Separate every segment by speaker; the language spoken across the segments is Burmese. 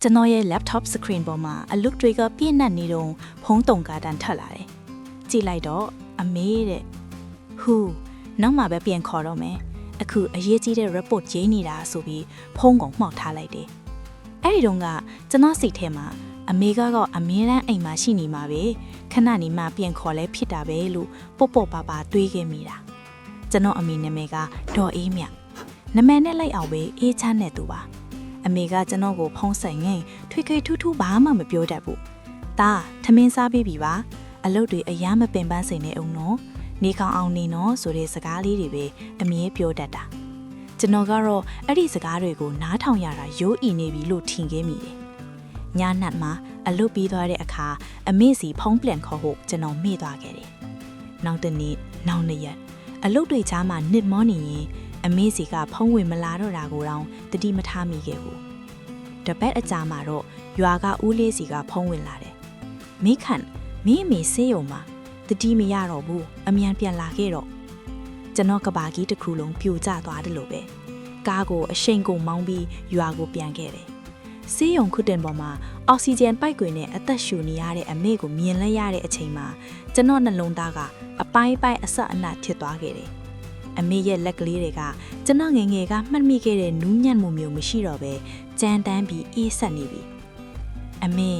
Speaker 1: ကျွန်တော်ရဲ့ laptop screen ပေါ်မှာအလုပ်တွေကပြည့်နှက်နေတော့ဖုံးတုံကာတန်ထက်လာတယ်။ကြည့်လိုက်တော့အမေတဲ့။ဟူနောက်မှပဲပြန်ခေါ်တော့မယ်။အခုအရေးကြီးတဲ့ report ရေးနေတာဆိုပြီးဖုံးကုန်မှောက်ထားလိုက်တယ်။အဲ့ဒီတော့ကကျွန်တော်စိတ်ထဲမှာအမေကတော့အမြဲတမ်းအိမ်မှာရှိနေမှာပဲခဏနေမှပြန်ခေါ်လဲဖြစ်တာပဲလို့ပေါ့ပါပါတွေးခဲ့မိတာကျွန်တော်အမေနာမည်ကဒေါ်အေးမြနာမည်နဲ့လိုက်အောင်ပဲအေးချမ်းတဲ့သူပါအမေကကျွန်တော်ကိုဖုံးဆိုင်ငိမ့်ထွေထွေထူးထူးဘာမှမပြောတတ်ဘူးဒါထမင်းစားပြီးပြီပါအလုပ်တွေအရားမပင်ပန်းစိန်နေအောင်နော်နေကောင်းအောင်နေနော်ဆိုတဲ့စကားလေးတွေပဲအမြဲပြောတတ်တာကျွန်တော်ကတော့အဲ့ဒီစကားတွေကိုနားထောင်ရတာရိုးအီနေပြီလို့ထင်ခဲ့မိတယ်ညနက်မှာအလုပ်ပြီးသွားတဲ့အခါအမေစီဖုံးပြန်ခေါ်ဖို့ကျွန်တော်မေ့သွားခဲ့တယ်။နောက်တစ်နေ့နောက်နှစ်ရက်အလုပ်တွေချားမှနစ်မောနေရင်အမေစီကဖုံးဝင်မလာတော့တာကိုတောင်တတိမထားမိခဲ့ဘူး။တပတ်အကြာမှာတော့ရွာကဦးလေးစီကဖုံးဝင်လာတယ်။မိခန့်မင်းအမေဆေးရုံမှာတတိမရတော့ဘူးအမြန်ပြန်လာခဲ့တော့ကျွန်တော်ကဘာကြီးတစ်ခုလုံးပြိုကျသွားတယ်လို့ပဲကားကိုအရှိန်ကုန်မောင်းပြီးရွာကိုပြန်ခဲ့တယ်။ဆေးရုံခုတင်ပေါ်မှာအောက်ဆီဂျင်ပိုက်ကွေနဲ့အသက်ရှူနေရတဲ့အမေကိုမြင်လိုက်ရတဲ့အချိန်မှာကျွန်တော်နှလုံးသားကအပိုင်းပိုင်းအဆက်အနက်ဖြစ်သွားခဲ့တယ်။အမေရဲ့လက်ကလေးတွေကကျွန်တော်ငယ်ငယ်ကမှတ်မိခဲ့တဲ့နူးညံ့မှုမျိုးမရှိတော့ပဲကြမ်းတမ်းပြီးအေးဆက်နေပြီ။အမေ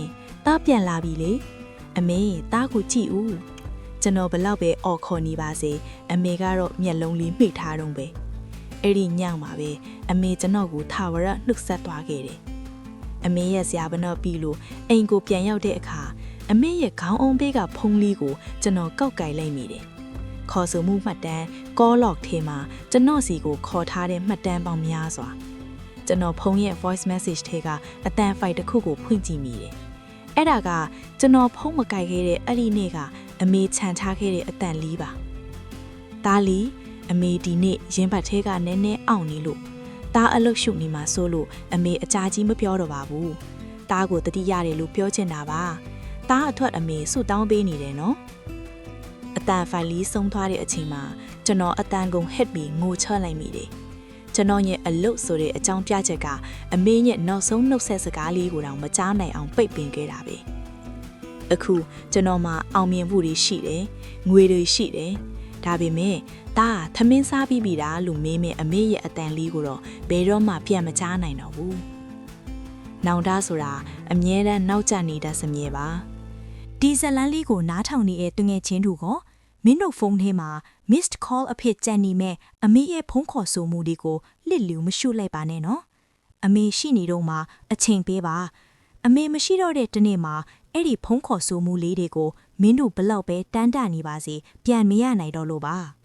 Speaker 1: တားပြန်လာပြီလေ။အမေတားကိုကြည့်ဦး။ကျွန်တော်ဘလောက်ပဲအော်ခေါ်နေပါစေအမေကတော့မျက်လုံးလေးမှိတ်ထားတော့ပဲ။အဲ့ဒီညောင်မှာပဲအမေကျွန်တော်ကိုထာဝရနှုတ်ဆက်သွားခဲ့တယ်။အမေရဲ့ဆရာဘနော့ပြီးလို့အိမ်ကိုပြန်ရောက်တဲ့အခါအမေရဲ့ခေါင်းအုံးပေးကဖုံးလေးကိုကျွန်တော်ကောက်ကင်လိုက်မိတယ်။ခေါ်ဆိုမှုမှတ်တမ်းကောလော့ထဲမှာကျွန်တော်စီကိုခေါ်ထားတဲ့မှတ်တမ်းပေါင်းများစွာကျွန်တော်ဖုန်းရဲ့ voice message ထဲကအတန်ဖိုင်တစ်ခုကိုဖွင့်ကြည့်မိတယ်။အဲ့ဒါကကျွန်တော်ဖုန်းမကိုက်ခဲ့တဲ့အဲ့ဒီနေ့ကအမေခြံထားခဲ့တဲ့အတန်လေးပါ။ဒါလီအမေဒီနေ့ရင်ဘတ်ထဲကနည်းနည်းအောင်နေလို့တားအလုတ်ရှုနေမှာဆိုလို့အမေအကြာကြီးမပြောတော့ပါဘူး။တားကိုတတိရတယ်လို့ပြောချင်တာပါ။တားအထွတ်အမေဆူတောင်းပေးနေတယ်နော်။အတန်ဖိုင်လေးဆုံးသွားတဲ့အချိန်မှာကျွန်တော်အတန်ကုန်ဟစ်ပြီးငိုချလိုက်မိတယ်။ကျွန်တော်ရဲ့အလုတ်ဆိုတဲ့အကြောင်းပြချက်ကအမေရဲ့နောက်ဆုံးနှုတ်ဆက်စကားလေးကိုတောင်မကြားနိုင်အောင်ပိတ်ပင်ခဲ့တာပဲ။အခုကျွန်တော်မှအောင်မြင်မှုတွေရှိတယ်။ငွေတွေရှိတယ်။ဒါပေမဲ့ဒါထမင်းစားပြီးပြီလားလို့မေးမြအမေရဲ့အတန်လေးကိုတော့ဘယ်တော့မှပြန်မချနိုင်တော့ဘူး။နောင်တဆိုတာအမြဲတမ်းနောက်ကျနေတတ်စမြဲပါ။ဒီဇလန်လေးကိုနားထောင်နေတဲ့သူငယ်ချင်းတို့ကမင်းတို့ဖုန်းထဲမှာ missed call အဖြစ်ကြံနေမဲ့အမေရဲ့ဖုန်းခေါ်ဆိုမှုတွေကိုလစ်လူမရှုလိုက်ပါနဲ့နော်။အမေရှိနေတော့မှအချိန်ပေးပါ။အမေမရှိတော့တဲ့တနေ့မှာအဲ့ဒီဖုန်းခေါ်ဆိုမှုလေးတွေကိုမင်းတို့ဘလောက်ပဲတန်းတနေပါစေပြန်မရနိုင်တော့လို့ပါ။